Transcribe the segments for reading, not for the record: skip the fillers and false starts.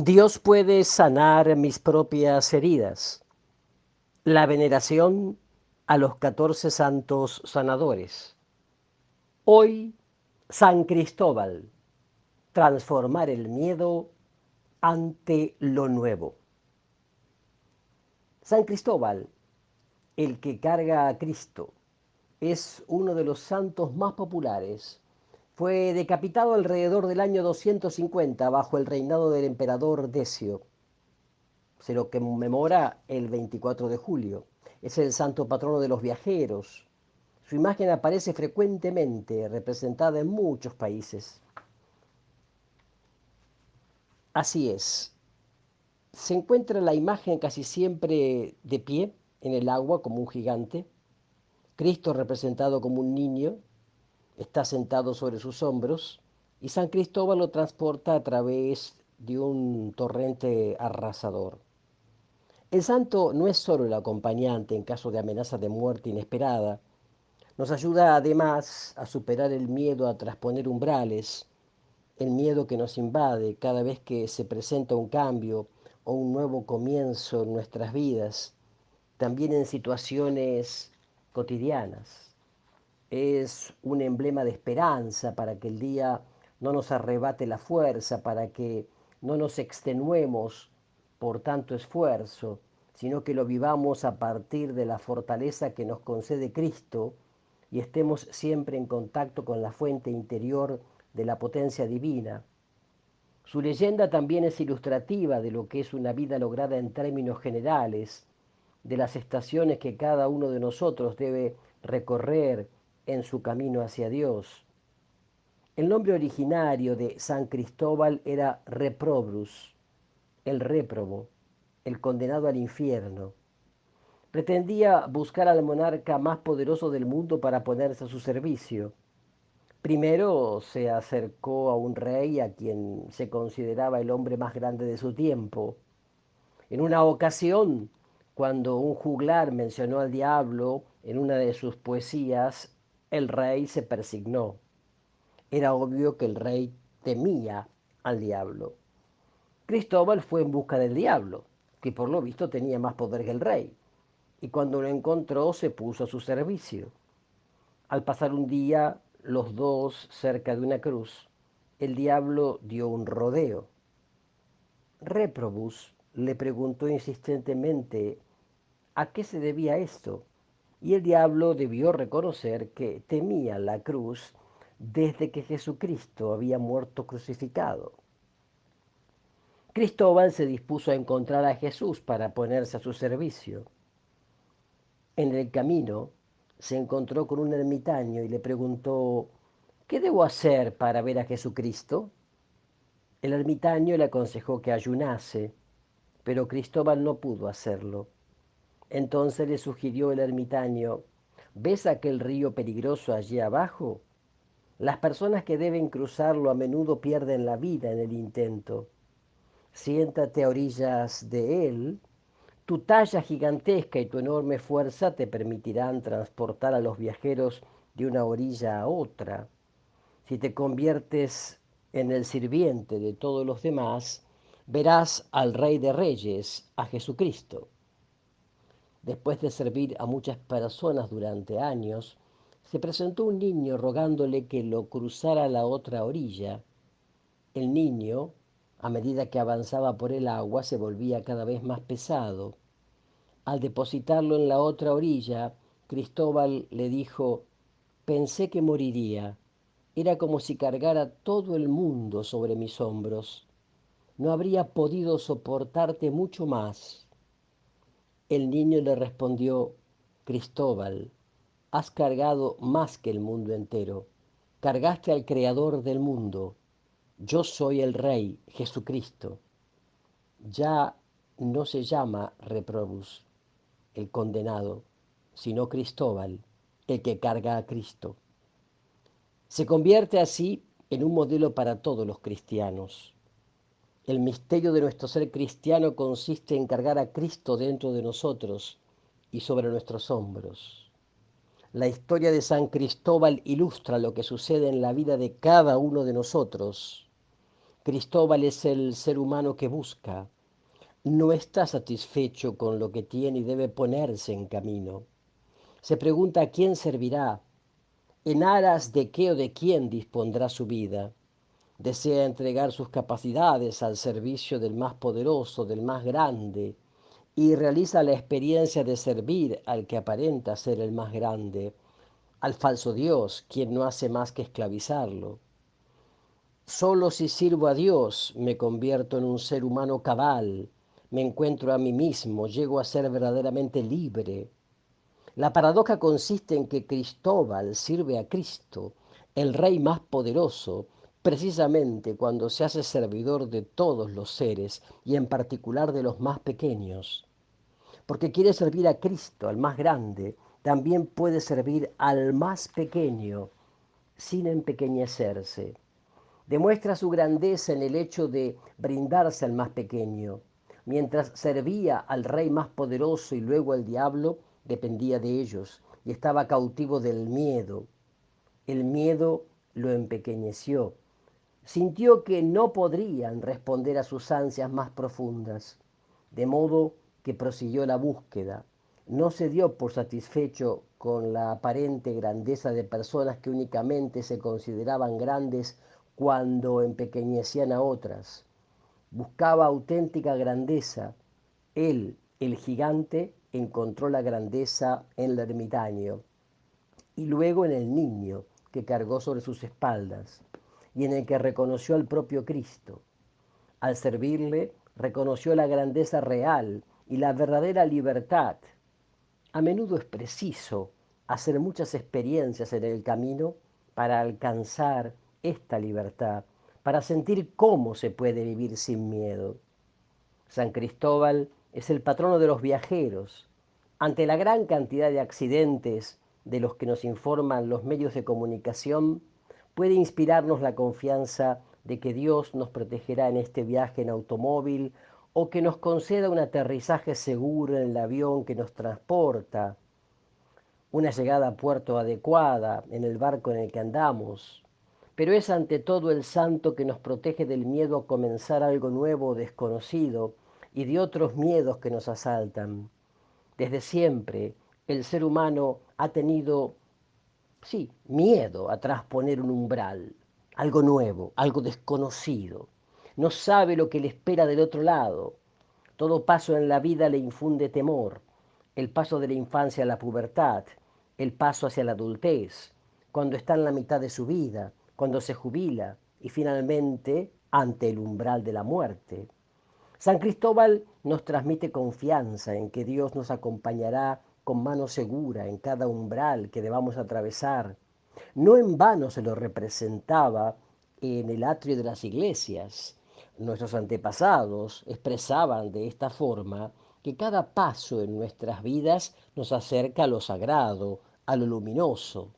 Dios puede sanar mis propias heridas. La veneración a los 14 santos sanadores. Hoy, San Cristóbal, transformar el miedo ante lo nuevo. San Cristóbal, el que carga a Cristo, es uno de los santos más populares. Fue decapitado alrededor del año 250 bajo el reinado del emperador Decio. Se lo conmemora el 24 de julio. Es el santo patrono de los viajeros. Su imagen aparece frecuentemente representada en muchos países. Así es. Se encuentra la imagen casi siempre de pie en el agua como un gigante. Cristo representado como un niño está sentado sobre sus hombros y San Cristóbal lo transporta a través de un torrente arrasador. El santo no es solo el acompañante en caso de amenaza de muerte inesperada, nos ayuda además a superar el miedo a trasponer umbrales, el miedo que nos invade cada vez que se presenta un cambio o un nuevo comienzo en nuestras vidas, también en situaciones cotidianas. Es un emblema de esperanza para que el día no nos arrebate la fuerza, para que no nos extenuemos por tanto esfuerzo, sino que lo vivamos a partir de la fortaleza que nos concede Cristo y estemos siempre en contacto con la fuente interior de la potencia divina. Su leyenda también es ilustrativa de lo que es una vida lograda en términos generales, de las estaciones que cada uno de nosotros debe recorrer en su camino hacia Dios. El nombre originario de San Cristóbal era Reprobrus, el réprobo, el condenado al infierno. Pretendía buscar al monarca más poderoso del mundo para ponerse a su servicio. Primero se acercó a un rey a quien se consideraba el hombre más grande de su tiempo. En una ocasión, cuando un juglar mencionó al diablo en una de sus poesías, el rey se persignó. Era obvio que el rey temía al diablo. Cristóbal fue en busca del diablo, que por lo visto tenía más poder que el rey, y cuando lo encontró se puso a su servicio. Al pasar un día los dos cerca de una cruz, el diablo dio un rodeo. Reprobus le preguntó insistentemente a qué se debía esto, y el diablo debió reconocer que temía la cruz desde que Jesucristo había muerto crucificado. Cristóbal se dispuso a encontrar a Jesús para ponerse a su servicio. En el camino se encontró con un ermitaño y le preguntó, ¿qué debo hacer para ver a Jesucristo? El ermitaño le aconsejó que ayunase, pero Cristóbal no pudo hacerlo. Entonces le sugirió el ermitaño, ¿ves aquel río peligroso allí abajo? Las personas que deben cruzarlo a menudo pierden la vida en el intento. Siéntate a orillas de él. Tu talla gigantesca y tu enorme fuerza te permitirán transportar a los viajeros de una orilla a otra. Si te conviertes en el sirviente de todos los demás, verás al Rey de Reyes, a Jesucristo. Después de servir a muchas personas durante años, se presentó un niño rogándole que lo cruzara a la otra orilla. El niño, a medida que avanzaba por el agua, se volvía cada vez más pesado. Al depositarlo en la otra orilla, Cristóbal le dijo, pensé que moriría. Era como si cargara todo el mundo sobre mis hombros. No habría podido soportarte mucho más. El niño le respondió, Cristóbal, has cargado más que el mundo entero. Cargaste al Creador del mundo. Yo soy el Rey, Jesucristo. Ya no se llama Reprobus, el condenado, sino Cristóbal, el que carga a Cristo. Se convierte así en un modelo para todos los cristianos. El misterio de nuestro ser cristiano consiste en cargar a Cristo dentro de nosotros y sobre nuestros hombros. La historia de San Cristóbal ilustra lo que sucede en la vida de cada uno de nosotros. Cristóbal es el ser humano que busca, no está satisfecho con lo que tiene y debe ponerse en camino. Se pregunta a quién servirá, en aras de qué o de quién dispondrá su vida. Desea entregar sus capacidades al servicio del más poderoso, del más grande, y realiza la experiencia de servir al que aparenta ser el más grande, al falso Dios, quien no hace más que esclavizarlo. Solo si sirvo a Dios me convierto en un ser humano cabal, me encuentro a mí mismo, llego a ser verdaderamente libre. La paradoja consiste en que Cristóbal sirve a Cristo, el Rey más poderoso, precisamente cuando se hace servidor de todos los seres y en particular de los más pequeños. Porque quiere servir a Cristo, al más grande, también puede servir al más pequeño sin empequeñecerse. Demuestra su grandeza en el hecho de brindarse al más pequeño. Mientras servía al rey más poderoso y luego al diablo, dependía de ellos y estaba cautivo del miedo. El miedo lo empequeñeció. Sintió que no podrían responder a sus ansias más profundas, de modo que prosiguió la búsqueda. No se dio por satisfecho con la aparente grandeza de personas que únicamente se consideraban grandes cuando empequeñecían a otras. Buscaba auténtica grandeza. Él, el gigante, encontró la grandeza en el ermitaño y luego en el niño que cargó sobre sus espaldas y en el que reconoció al propio Cristo. Al servirle, reconoció la grandeza real y la verdadera libertad. A menudo es preciso hacer muchas experiencias en el camino para alcanzar esta libertad, para sentir cómo se puede vivir sin miedo. San Cristóbal es el patrono de los viajeros. Ante la gran cantidad de accidentes de los que nos informan los medios de comunicación, puede inspirarnos la confianza de que Dios nos protegerá en este viaje en automóvil o que nos conceda un aterrizaje seguro en el avión que nos transporta, una llegada a puerto adecuada en el barco en el que andamos. Pero es ante todo el santo que nos protege del miedo a comenzar algo nuevo o desconocido y de otros miedos que nos asaltan. Desde siempre el ser humano ha tenido, sí, miedo a trasponer un umbral, algo nuevo, algo desconocido. No sabe lo que le espera del otro lado. Todo paso en la vida le infunde temor. El paso de la infancia a la pubertad, el paso hacia la adultez, cuando está en la mitad de su vida, cuando se jubila y finalmente ante el umbral de la muerte. San Cristóbal nos transmite confianza en que Dios nos acompañará con mano segura en cada umbral que debamos atravesar. No en vano se lo representaba en el atrio de las iglesias. Nuestros antepasados expresaban de esta forma que cada paso en nuestras vidas nos acerca a lo sagrado, a lo luminoso.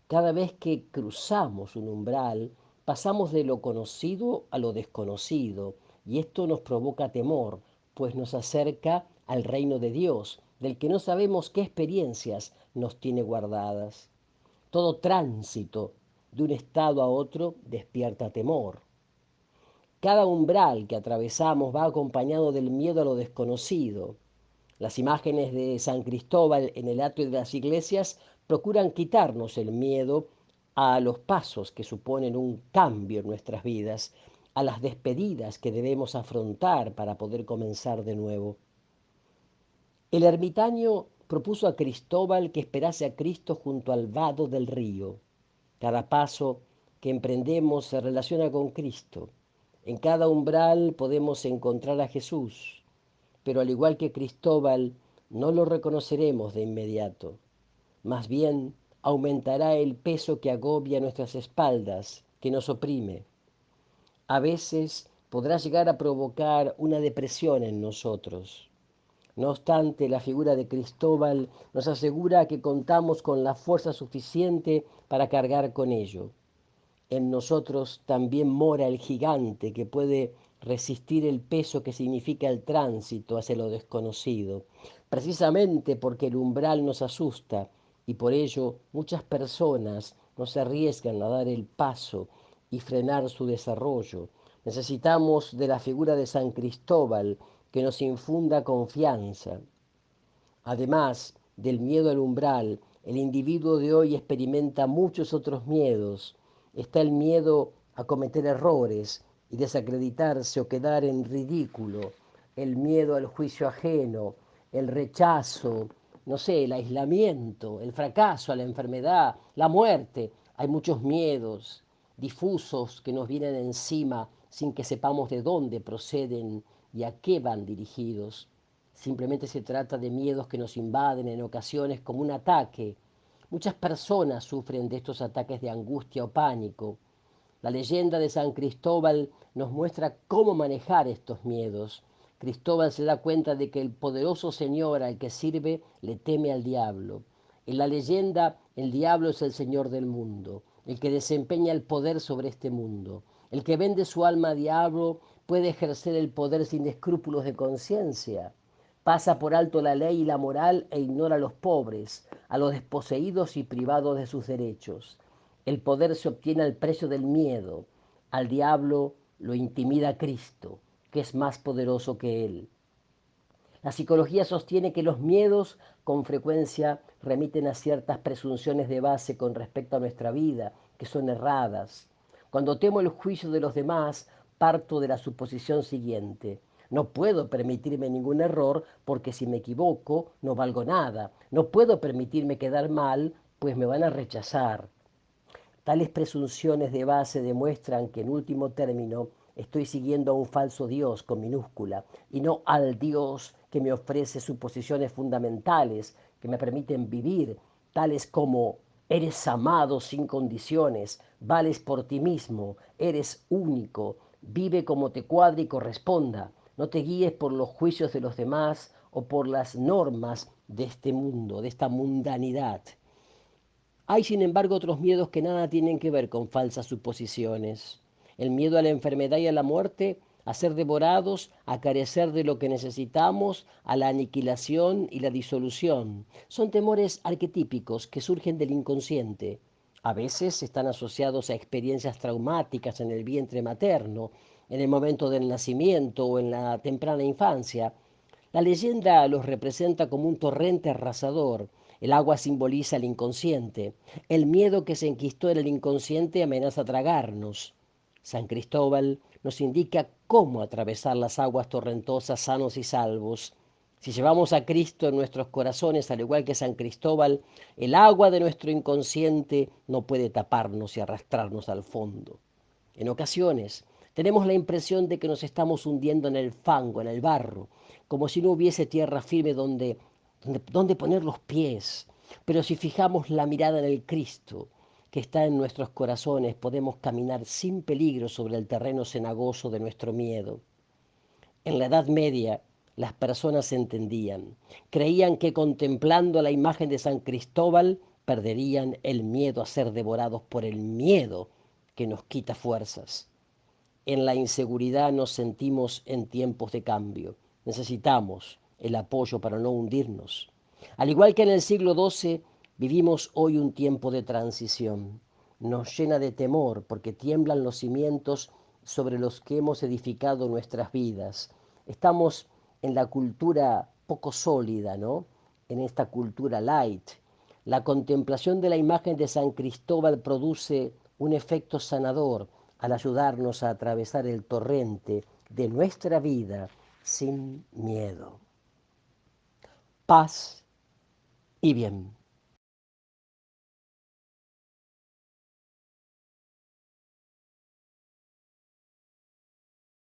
Cada vez que cruzamos un umbral, pasamos de lo conocido a lo desconocido, y esto nos provoca temor, pues nos acerca al reino de Dios, del que no sabemos qué experiencias nos tiene guardadas. Todo tránsito de un estado a otro despierta temor. Cada umbral que atravesamos va acompañado del miedo a lo desconocido. Las imágenes de San Cristóbal en el atrio de las iglesias procuran quitarnos el miedo a los pasos que suponen un cambio en nuestras vidas, a las despedidas que debemos afrontar para poder comenzar de nuevo. El ermitaño propuso a Cristóbal que esperase a Cristo junto al vado del río. Cada paso que emprendemos se relaciona con Cristo. En cada umbral podemos encontrar a Jesús, pero al igual que Cristóbal, no lo reconoceremos de inmediato. Más bien, aumentará el peso que agobia nuestras espaldas, que nos oprime. A veces podrá llegar a provocar una depresión en nosotros. No obstante, la figura de Cristóbal nos asegura que contamos con la fuerza suficiente para cargar con ello. En nosotros también mora el gigante que puede resistir el peso que significa el tránsito hacia lo desconocido, precisamente porque el umbral nos asusta y por ello muchas personas no se arriesgan a dar el paso y frenar su desarrollo, Necesitamos de la figura de San Cristóbal que nos infunda confianza. Además del miedo al umbral, el individuo de hoy experimenta muchos otros miedos. Está el miedo a cometer errores y desacreditarse o quedar en ridículo, el miedo al juicio ajeno, el rechazo, no sé, el aislamiento, el fracaso, a la enfermedad, la muerte. Hay muchos miedos difusos que nos vienen encima sin que sepamos de dónde proceden y a qué van dirigidos. Simplemente se trata de miedos que nos invaden en ocasiones como un ataque. Muchas personas sufren de estos ataques de angustia o pánico. La leyenda de San Cristóbal nos muestra cómo manejar estos miedos. Cristóbal se da cuenta de que el poderoso Señor al que sirve le teme al diablo. En la leyenda, el diablo es el Señor del mundo, el que desempeña el poder sobre este mundo. El que vende su alma a diablo puede ejercer el poder sin escrúpulos de conciencia. Pasa por alto la ley y la moral e ignora a los pobres, a los desposeídos y privados de sus derechos. El poder se obtiene al precio del miedo. Al diablo lo intimida Cristo, que es más poderoso que él. La psicología sostiene que los miedos con frecuencia remiten a ciertas presunciones de base con respecto a nuestra vida, que son erradas. Cuando temo el juicio de los demás, parto de la suposición siguiente. No puedo permitirme ningún error porque si me equivoco no valgo nada. No puedo permitirme quedar mal pues me van a rechazar. Tales presunciones de base demuestran que en último término estoy siguiendo a un falso Dios con minúscula y no al Dios que me ofrece suposiciones fundamentales que me permiten vivir, tales como eres amado sin condiciones, vales por ti mismo, eres único, vive como te cuadre y corresponda, no te guíes por los juicios de los demás o por las normas de este mundo, de esta mundanidad. Hay, sin embargo, otros miedos que nada tienen que ver con falsas suposiciones. El miedo a la enfermedad y a la muerte, a ser devorados, a carecer de lo que necesitamos, a la aniquilación y la disolución. Son temores arquetípicos que surgen del inconsciente. A veces están asociados a experiencias traumáticas en el vientre materno, en el momento del nacimiento o en la temprana infancia. La leyenda los representa como un torrente arrasador. El agua simboliza el inconsciente. El miedo que se enquistó en el inconsciente amenaza tragarnos. San Cristóbal nos indica cómo atravesar las aguas torrentosas sanos y salvos. Si llevamos a Cristo en nuestros corazones, al igual que San Cristóbal, el agua de nuestro inconsciente no puede taparnos y arrastrarnos al fondo. En ocasiones tenemos la impresión de que nos estamos hundiendo en el fango, en el barro, como si no hubiese tierra firme donde poner los pies. Pero si fijamos la mirada en el Cristo que está en nuestros corazones, podemos caminar sin peligro sobre el terreno cenagoso de nuestro miedo. En la Edad Media las personas entendían, creían que contemplando la imagen de San Cristóbal perderían el miedo a ser devorados por el miedo que nos quita fuerzas. En la inseguridad nos sentimos en tiempos de cambio. Necesitamos el apoyo para no hundirnos. Al igual que en el siglo XII, vivimos hoy un tiempo de transición. Nos llena de temor porque tiemblan los cimientos sobre los que hemos edificado nuestras vidas. Estamos en la cultura poco sólida, ¿no? En esta cultura light. La contemplación de la imagen de San Cristóbal produce un efecto sanador al ayudarnos a atravesar el torrente de nuestra vida sin miedo. Paz y bien.